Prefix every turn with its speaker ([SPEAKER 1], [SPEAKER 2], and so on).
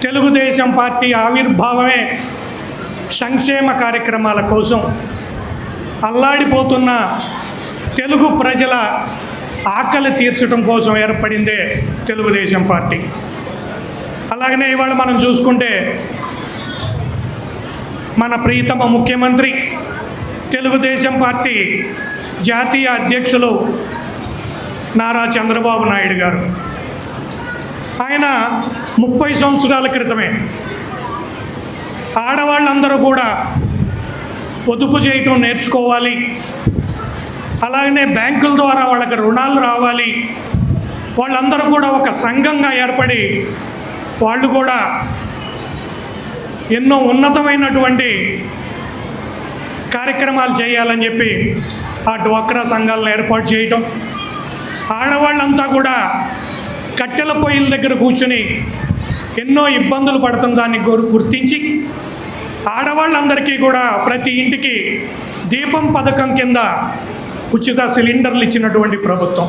[SPEAKER 1] Telugu Desam party ఆవిర్భావమే సంక్షేమ కార్యక్రమాల కోసం అల్లాడిపోతున్న తెలుగు ప్రజల ఆకలి తీర్చడం కోసం ఏర్పడిందే తెలుగుదేశం పార్టీ. అలాగనే ఇవాళ మనం చూసుకుంటే మన ప్రీతమ ముఖ్యమంత్రి, తెలుగుదేశం పార్టీ జాతీయ అధ్యక్షులు నారా చంద్రబాబు నాయుడు గారు, ఆయన 30 సంవత్సరాల క్రితమే ఆడవాళ్ళందరూ కూడా పొదుపు చేయటం నేర్చుకోవాలి, అలాగనే బ్యాంకుల ద్వారా వాళ్ళకి రుణాలు రావాలి, వాళ్ళందరూ కూడా ఒక సంఘంగా ఏర్పడి వాళ్ళు కూడా ఎన్నో ఉన్నతమైనటువంటి కార్యక్రమాలు చేయాలని చెప్పి ఆ డ్వాక్రా సంఘాలను ఏర్పాటు చేయటం, ఆడవాళ్ళంతా కూడా కట్టెల పొయ్యిల దగ్గర కూర్చొని ఎన్నో ఇబ్బందులు పడుతున్న దాన్ని గుర్తించి ఆడవాళ్ళందరికీ కూడా ప్రతి ఇంటికి దీపం పథకం కింద ఉచిత సిలిండర్లు ఇచ్చినటువంటి ప్రభుత్వం.